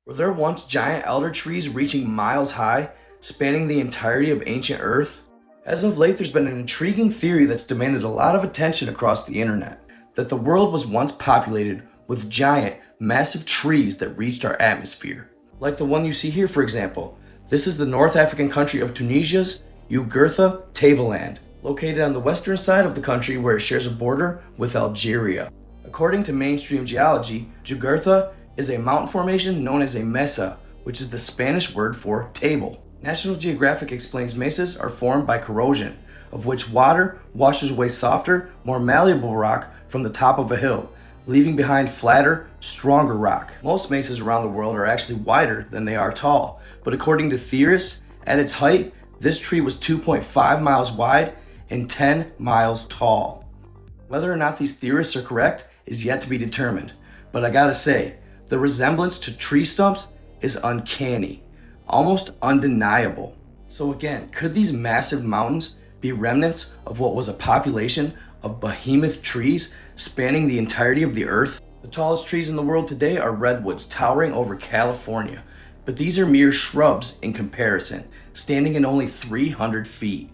Were there once giant elder trees reaching miles high, spanning the entirety of ancient Earth? As of late, there's been an intriguing theory that's demanded a lot of attention across the internet, that the world was once populated with giant, massive trees that reached our atmosphere. Like the one you see here, for example. This is the North African country of Tunisia's Jugurtha tableland, located on the western side of the country where it shares a border with Algeria. According to mainstream geology, Jugurtha is a mountain formation known as a mesa, which is the Spanish word for table. National Geographic explains mesas are formed by corrosion, of which water washes away softer, more malleable rock from the top of a hill, leaving behind flatter, stronger rock. Most mesas around the world are actually wider than they are tall, but according to theorists, at its height, this tree was 2.5 miles wide and 10 miles tall. Whether or not these theorists are correct is yet to be determined, but I gotta say, the resemblance to tree stumps is uncanny, almost undeniable. So again, could these massive mountains be remnants of what was a population of behemoth trees spanning the entirety of the earth? The tallest trees in the world today are redwoods towering over California, but these are mere shrubs in comparison, standing at only 300 feet.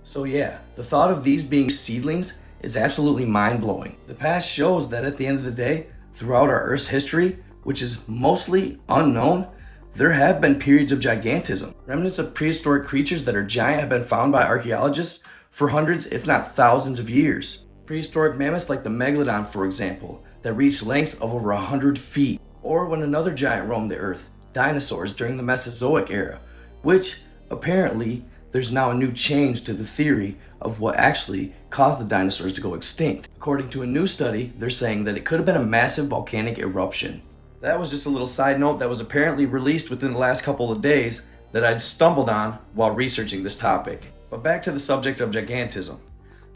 So yeah, the thought of these being seedlings is absolutely mind-blowing. The past shows that at the end of the day, throughout our Earth's history, which is mostly unknown, there have been periods of gigantism. Remnants of prehistoric creatures that are giant have been found by archaeologists for hundreds, if not thousands of years. Prehistoric mammoths like the megalodon, for example, that reached lengths of over 100 feet. Or when another giant roamed the earth, dinosaurs during the Mesozoic era, which apparently there's now a new change to the theory of what actually caused the dinosaurs to go extinct. According to a new study, they're saying that it could have been a massive volcanic eruption. That was just a little side note that was apparently released within the last couple of days that I'd stumbled on while researching this topic. But back to the subject of gigantism.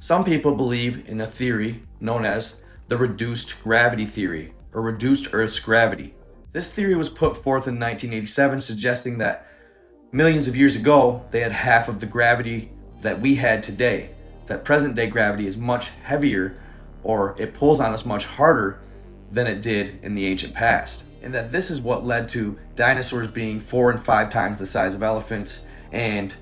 Some people believe in a theory known as the reduced gravity theory, or reduced Earth's gravity. This theory was put forth in 1987, suggesting that millions of years ago, they had half of the gravity that we had today. That present day gravity is much heavier, or it pulls on us much harder than it did in the ancient past. And that this is what led to dinosaurs being 4 and 5 times the size of elephants and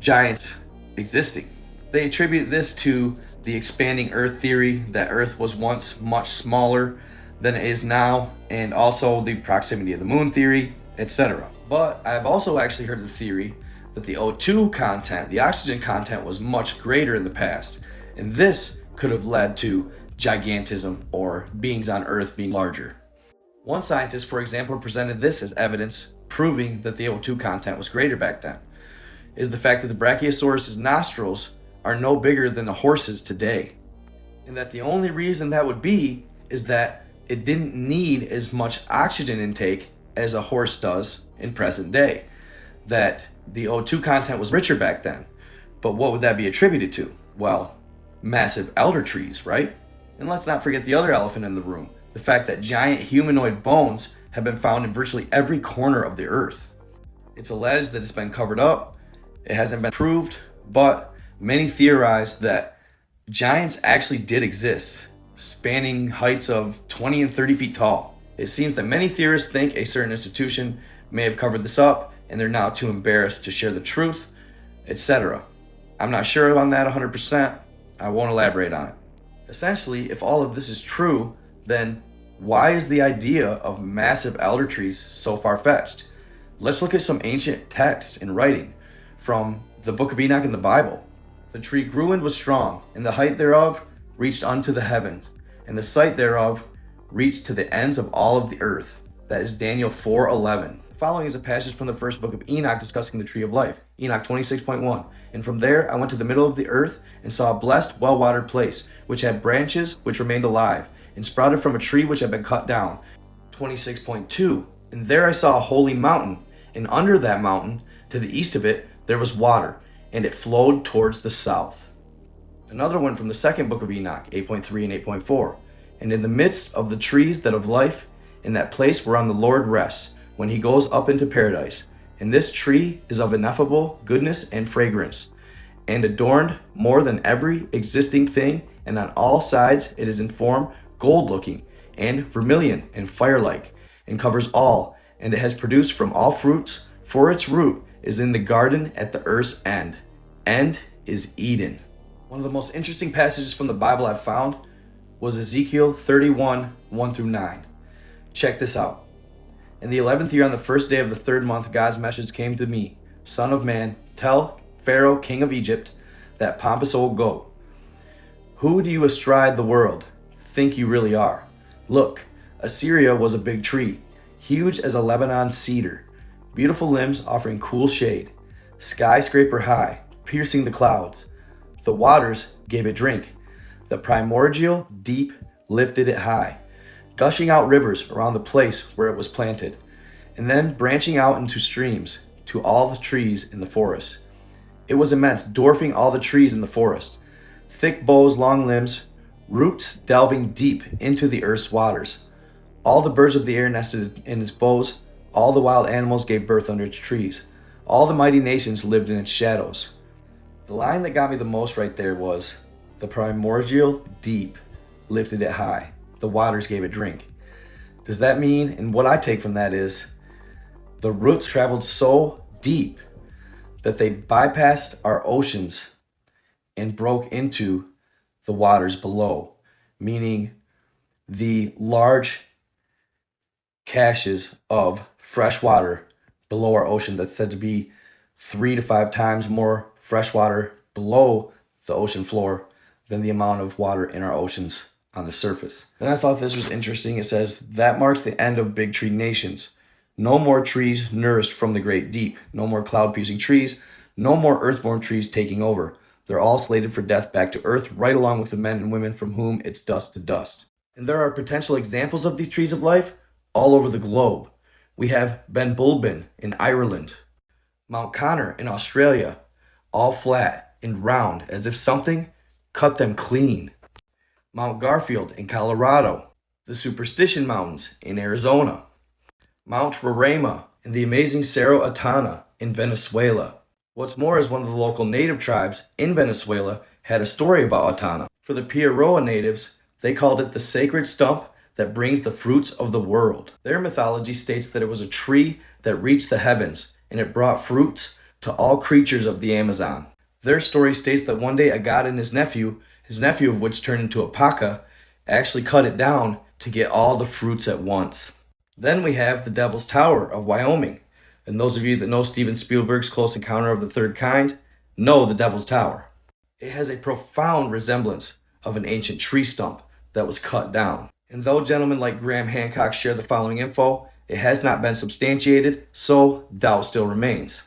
giants existing. They attribute this to the expanding Earth theory, that Earth was once much smaller than it is now, and also the proximity of the moon theory, etc. But I've also actually heard the theory that the O2 content, the oxygen content, was much greater in the past, and this could have led to gigantism, or beings on Earth being larger. One scientist, for example, presented this as evidence proving that the O2 content was greater back then, is the fact that the Brachiosaurus's nostrils are no bigger than a horse's today. And that the only reason that would be is that it didn't need as much oxygen intake as a horse does in present day. That the O2 content was richer back then. But what would that be attributed to? Well, massive elder trees, right? And let's not forget the other elephant in the room, the fact that giant humanoid bones have been found in virtually every corner of the earth. It's alleged that it's been covered up, it hasn't been proved, but many theorize that giants actually did exist, spanning heights of 20 and 30 feet tall. It seems that many theorists think a certain institution may have covered this up, and they're now too embarrassed to share the truth, etc. I'm not sure on that 100%, I won't elaborate on it. Essentially, if all of this is true, then why is the idea of massive elder trees so far-fetched? Let's look at some ancient text and writing from the Book of Enoch in the Bible. The tree grew and was strong, and the height thereof reached unto the heavens, and the sight thereof reached to the ends of all of the earth. That is Daniel 4:11. The following is a passage from the first book of Enoch discussing the tree of life, Enoch 26.1. And from there I went to the middle of the earth and saw a blessed, well-watered place, which had branches which remained alive, and sprouted from a tree which had been cut down. 26.2. And there I saw a holy mountain, and under that mountain, to the east of it, there was water, and it flowed towards the south. Another one from the second book of Enoch, 8.3 and 8.4. And in the midst of the trees that of life, in that place whereon the Lord rests, when he goes up into paradise. And this tree is of ineffable goodness and fragrance, and adorned more than every existing thing, and on all sides it is in form gold-looking, and vermilion and fire-like, and covers all, and it has produced from all fruits, for its root is in the garden at the earth's end. End is Eden. One of the most interesting passages from the Bible I've found was Ezekiel 31, 1 through 9. Check this out. In the 11th year, on the first day of the third month, God's message came to me. Son of man, tell Pharaoh, king of Egypt, that pompous old goat, who do you astride the world think you really are? Look, Assyria was a big tree, huge as a Lebanon cedar, beautiful limbs offering cool shade, skyscraper high, piercing the clouds. The waters gave it drink. The primordial deep lifted it high, gushing out rivers around the place where it was planted, and then branching out into streams to all the trees in the forest. It was immense, dwarfing all the trees in the forest. Thick boughs, long limbs, roots delving deep into the earth's waters. All the birds of the air nested in its boughs. All the wild animals gave birth under its trees. All the mighty nations lived in its shadows. The line that got me the most right there was, the primordial deep lifted it high. The waters gave it drink. Does that mean, and what I take from that is, the roots traveled so deep that they bypassed our oceans and broke into the waters below, meaning the large caches of fresh water below our ocean that's said to be 3 to 5 times more fresh water below the ocean floor than the amount of water in our oceans on the surface. And I thought this was interesting. It says, that marks the end of big tree nations. No more trees nourished from the great deep. No more cloud-piercing trees. No more earthborn trees taking over. They're all slated for death back to earth, right along with the men and women from whom it's dust to dust. And there are potential examples of these trees of life all over the globe. We have Ben Bulben in Ireland, Mount Connor in Australia, all flat and round as if something cut them clean. Mount Garfield in Colorado, the Superstition Mountains in Arizona, Mount Roraima and the amazing Cerro Atana in Venezuela. What's more is one of the local native tribes in Venezuela had a story about Atana. For the Piaroa natives, they called it the sacred stump that brings the fruits of the world. Their mythology states that it was a tree that reached the heavens and it brought fruits to all creatures of the Amazon. Their story states that one day a god and his nephew of which turned into a paca, actually cut it down to get all the fruits at once. Then we have the Devil's Tower of Wyoming. And those of you that know Steven Spielberg's Close Encounter of the Third Kind know the Devil's Tower. It has a profound resemblance of an ancient tree stump that was cut down. And though gentlemen like Graham Hancock share the following info, it has not been substantiated, so doubt still remains.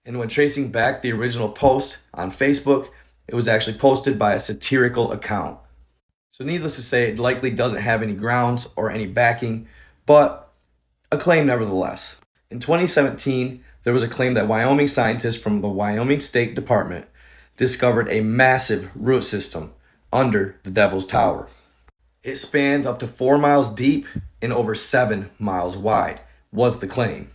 And when tracing back the original post on Facebook, it was actually posted by a satirical account. So needless to say, it likely doesn't have any grounds or any backing, but a claim nevertheless. In 2017, there was a claim that Wyoming scientists from the Wyoming State Department discovered a massive root system under the Devil's Tower. It spanned up to 4 miles deep and over 7 miles wide, was the claim.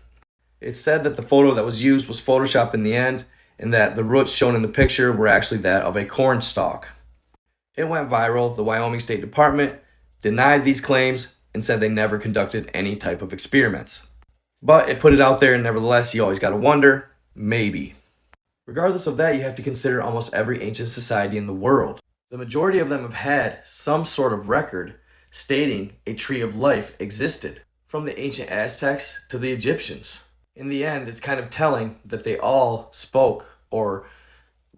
It's said that the photo that was used was Photoshopped in the end, and that the roots shown in the picture were actually that of a corn stalk. It went viral. The Wyoming State Department denied these claims and said they never conducted any type of experiments. But it put it out there, and nevertheless, you always got to wonder, maybe. Regardless of that, you have to consider almost every ancient society in the world. The majority of them have had some sort of record stating a tree of life existed, from the ancient Aztecs to the Egyptians. In the end, it's kind of telling that they all spoke or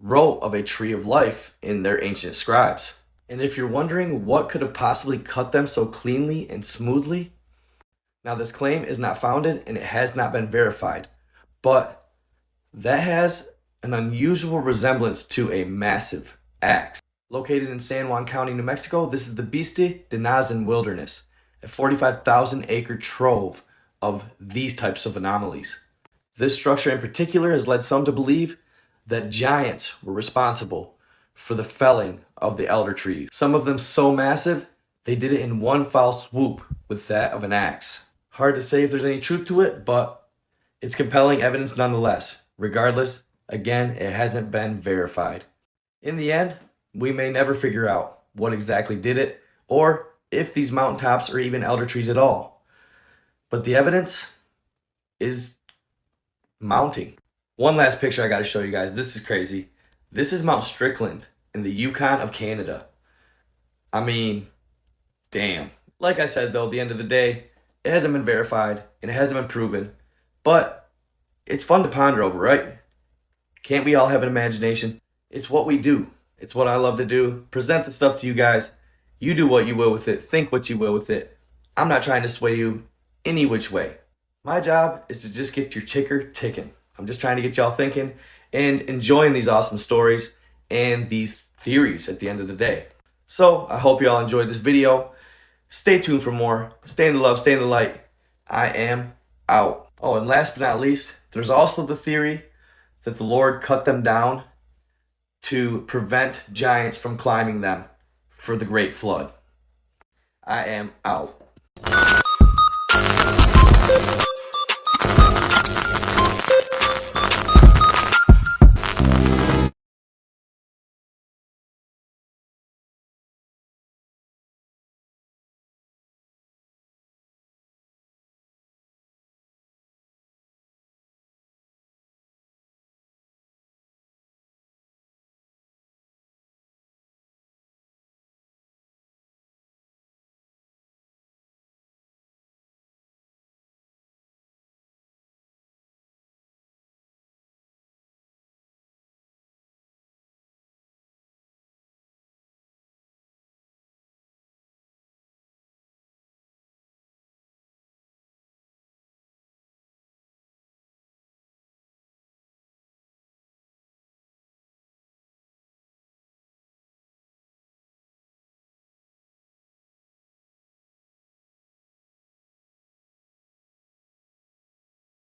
wrote of a tree of life in their ancient scribes. And if you're wondering what could have possibly cut them so cleanly and smoothly, now this claim is not founded and it has not been verified, but that has an unusual resemblance to a massive axe. Located in San Juan County, New Mexico, this is the Biste de Nazan Wilderness, a 45,000 acre trove of these types of anomalies. This structure in particular has led some to believe that giants were responsible for the felling of the elder trees. Some of them so massive, they did it in one foul swoop with that of an axe. Hard to say if there's any truth to it, but it's compelling evidence nonetheless. Regardless, again, it hasn't been verified. In the end, we may never figure out what exactly did it, or if these mountaintops are even elder trees at all. But the evidence, is mounting. One last picture I got to show you guys. This is crazy. This is Mount Strickland in the Yukon of Canada. I mean, damn. Like I said though, at the end of the day, it hasn't been verified and it hasn't been proven, but it's fun to ponder over, right? Can't we all have an imagination? It's what we do. It's what I love to do. Present the stuff to you guys. You do what you will with it. Think what you will with it. I'm not trying to sway you any which way. My job is to just get your ticker ticking. I'm just trying to get y'all thinking and enjoying these awesome stories and these theories at the end of the day. So I hope y'all enjoyed this video. Stay tuned for more. Stay in the love, stay in the light. I am out. Oh, and last but not least, there's also the theory that the Lord cut them down to prevent giants from climbing them for the great flood. I am out.